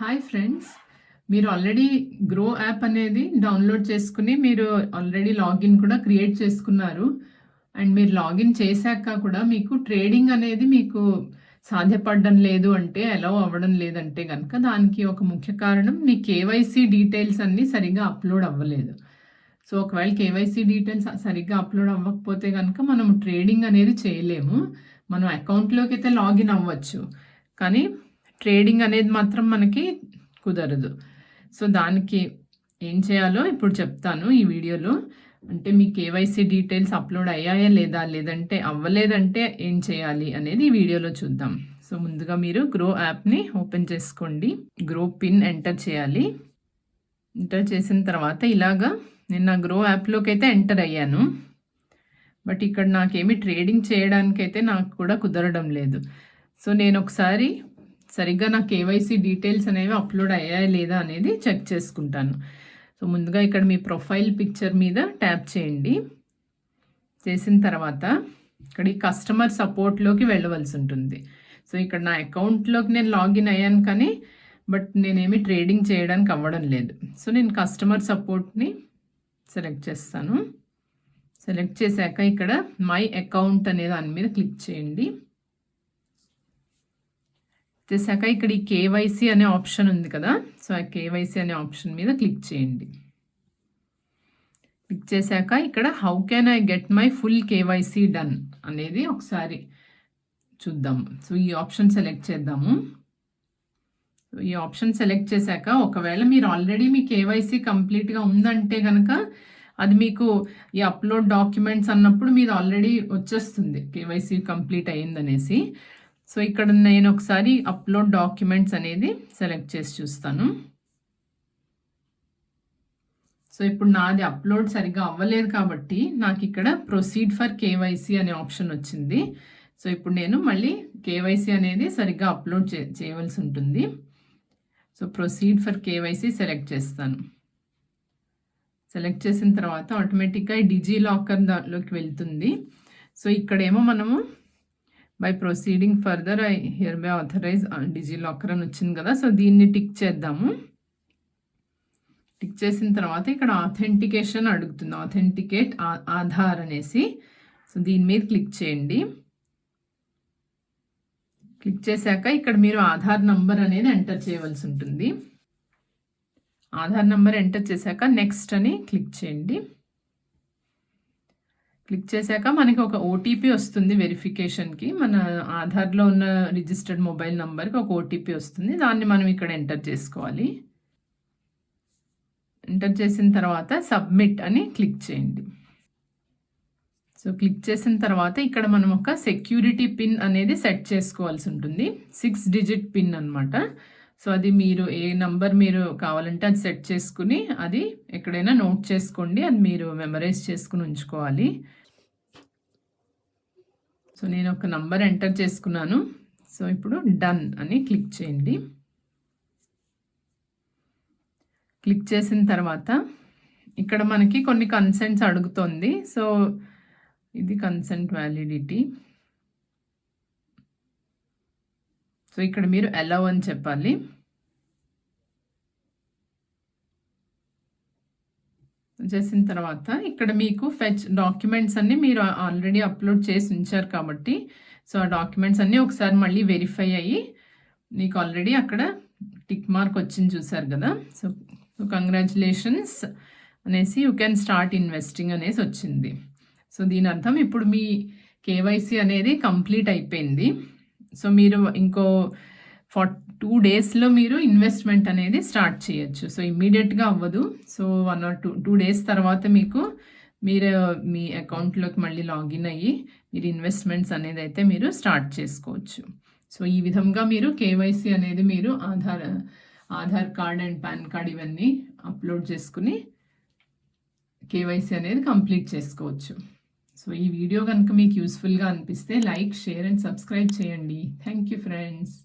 Hi friends, మీరు already grow app అనేది download చేసుకుని మీరు ఆల్రెడీ లాగిన్ కూడా క్రియేట్ చేసుకున్నారు. అండ్ మీరు లాగిన్ చేశాక కూడా మీకు ట్రేడింగ్ అనేది మీకు సాధ్యపడడం లేదు అంటే, అలౌ అవ్వడం లేదంటే కనుక దానికి ఒక ముఖ్య కారణం మీ కేవైసీ డీటెయిల్స్ అన్నీ సరిగ్గా అప్లోడ్ అవ్వలేదు. సో ఒకవేళ కేవైసీ డీటెయిల్స్ సరిగ్గా అప్లోడ్ అవ్వకపోతే కనుక మనం ట్రేడింగ్ అనేది చేయలేము. మనం అకౌంట్లోకి అయితే లాగిన్ అవ్వచ్చు, కానీ ట్రేడింగ్ అనేది మాత్రం మనకి కుదరదు. సో దానికి ఏం చేయాలో ఇప్పుడు చెప్తాను ఈ వీడియోలో. అంటే మీ కేవైసీ డీటెయిల్స్ అప్లోడ్ అయ్యాయా లేదా, లేదంటే అవ్వలేదంటే ఏం చేయాలి అనేది ఈ వీడియోలో చూద్దాం. సో ముందుగా మీరు గ్రో యాప్ని ఓపెన్ చేసుకోండి. గ్రో పిన్ ఎంటర్ చేయాలి. ఎంటర్ చేసిన తర్వాత ఇలాగా నేను నా గ్రో యాప్లోకి అయితే ఎంటర్ అయ్యాను. బట్ ఇక్కడ నాకేమి ట్రేడింగ్ చేయడానికైతే నాకు కూడా కుదరడం లేదు. సో నేను ఒకసారి సరిగ్గా నా కేవైసీ డీటెయిల్స్ అనేవి అప్లోడ్ అయ్యాయా లేదా అనేది చెక్ చేసుకుంటాను. సో ముందుగా ఇక్కడ మీ ప్రొఫైల్ పిక్చర్ మీద ట్యాప్ చేయండి. చేసిన తర్వాత ఇక్కడ ఈ కస్టమర్ సపోర్ట్లోకి వెళ్ళవలసి ఉంటుంది. సో ఇక్కడ నా అకౌంట్లోకి నేను లాగిన్ అయ్యాను, కానీ బట్ నేనేమి ట్రేడింగ్ చేయడానికి అవ్వడం లేదు. సో నేను కస్టమర్ సపోర్ట్ని సెలెక్ట్ చేస్తాను. సెలెక్ట్ చేశాక ఇక్కడ మై అకౌంట్ అనే దాని మీద క్లిక్ చేయండి. చేశాక ఇక్కడ ఈ కేవైసీ అనే ఆప్షన్ ఉంది కదా, సో ఆ కేవైసీ అనే ఆప్షన్ మీద క్లిక్ చేయండి. క్లిక్ చేశాక ఇక్కడ how can I get my full KYC done అనేది ఒకసారి చూద్దాము. సో ఈ ఆప్షన్ సెలెక్ట్ చేద్దాము. ఈ ఆప్షన్ సెలెక్ట్ చేశాక ఒకవేళ మీరు ఆల్రెడీ మీ కేవైసీ కంప్లీట్గా ఉందంటే కనుక అది మీకు ఈ అప్లోడ్ డాక్యుమెంట్స్ అన్నప్పుడు మీరు ఆల్రెడీ వచ్చేస్తుంది కేవైసీ కంప్లీట్ అయ్యిందనేసి. సో ఇక్కడ నేను ఒకసారి అప్లోడ్ డాక్యుమెంట్స్ అనేది సెలెక్ట్ చేసి చూస్తాను. సో ఇప్పుడు నాది అప్లోడ్ సరిగ్గా అవ్వలేదు కాబట్టి నాకు ఇక్కడ ప్రొసీడ్ ఫర్ కేవైసీ అనే ఆప్షన్ వచ్చింది. సో ఇప్పుడు నేను మళ్ళీ కేవైసీ అనేది సరిగ్గా అప్లోడ్ చేయవలసి ఉంటుంది. So proceed for KYC select చేస్తాను. సెలెక్ట్ చేసిన తర్వాత ఆటోమేటిక్గా డిజీ లాకర్ దానిలోకి వెళ్తుంది. సో ఇక్కడేమో మనము by proceeding further I hereby authorise DigiLocker అని వచ్చింది కదా, సో దీన్ని టిక్ చేద్దాము. టిక్ చేసిన తర్వాత ఇక్కడ ఆథెంటికేషన్ అడుగుతుంది, ఆథెంటికేట్ ఆధార్ అనేసి. సో దీని మీద క్లిక్ చేయండి. క్లిక్ చేశాక ఇక్కడ మీరు ఆధార్ నంబర్ అనేది ఎంటర్ చేయవలసి ఉంటుంది. ఆధార్ నంబర్ ఎంటర్ చేశాక నెక్స్ట్ అని క్లిక్ చేయండి. క్లిక్ చేశాక మనకి ఒక ఓటీపీ వస్తుంది వెరిఫికేషన్కి. మన ఆధార్లో ఉన్న రిజిస్టర్డ్ మొబైల్ నంబర్కి ఒక ఓటీపీ వస్తుంది, దాన్ని మనం ఇక్కడ ఎంటర్ చేసుకోవాలి. ఎంటర్ చేసిన తర్వాత సబ్మిట్ అని క్లిక్ చేయండి. సో క్లిక్ చేసిన తర్వాత ఇక్కడ మనం ఒక సెక్యూరిటీ పిన్ అనేది సెట్ చేసుకోవాల్సి ఉంటుంది. 6 డిజిట్ పిన్ అనమాట. సో అది మీరు ఏ నంబర్ మీరు కావాలంటే అది సెట్ చేసుకుని అది ఎక్కడైనా నోట్ చేసుకోండి, అది మీరు మెమరైజ్ చేసుకుని ఉంచుకోవాలి. సో నేను ఒక నంబర్ ఎంటర్ చేసుకున్నాను. సో ఇప్పుడు డన్ అని క్లిక్ చేయండి. క్లిక్ చేసిన తర్వాత ఇక్కడ మనకి కొన్ని కన్సెంట్స్ అడుగుతుంది. సో ఇది కన్సెంట్ వ్యాలిడిటీ. సో ఇక్కడ మీరు అలౌ అని చెప్పాలి. చేసిన తర్వాత ఇక్కడ మీకు ఫెచ్ డాక్యుమెంట్స్ అన్నీ మీరు ఆల్రెడీ అప్లోడ్ చేసి ఉంచారు కాబట్టి, సో ఆ డాక్యుమెంట్స్ అన్నీ ఒకసారి మళ్ళీ వెరిఫై అయ్యి మీకు ఆల్రెడీ అక్కడ టిక్ మార్క్ వచ్చింది చూసారు కదా. సో కంగ్రాచులేషన్స్ అనేసి యూ కెన్ స్టార్ట్ ఇన్వెస్టింగ్ అనేసి వచ్చింది. సో దీని అర్థం ఇప్పుడు మీ కేవైసీ అనేది కంప్లీట్ అయిపోయింది. సో మీరు ఇంకో 2 డేస్లో మీరు ఇన్వెస్ట్మెంట్ అనేది స్టార్ట్ చేయొచ్చు. సో ఇమ్మీడియట్గా అవ్వదు. సో 1 or 2 డేస్ తర్వాత మీరు మీ అకౌంట్లోకి మళ్ళీ లాగిన్ అయ్యి మీరు ఇన్వెస్ట్మెంట్స్ అనేది అయితే మీరు స్టార్ట్ చేసుకోవచ్చు. సో ఈ విధంగా మీరు కేవైసీ అనేది మీరు Aadhaar card and pan card ఇవన్నీ అప్లోడ్ చేసుకుని కేవైసీ అనేది కంప్లీట్ చేసుకోవచ్చు. సో ఈ వీడియో కనుక మీకు యూస్ఫుల్గా అనిపిస్తే లైక్, షేర్ అండ్ సబ్స్క్రైబ్ చేయండి. Thank you friends.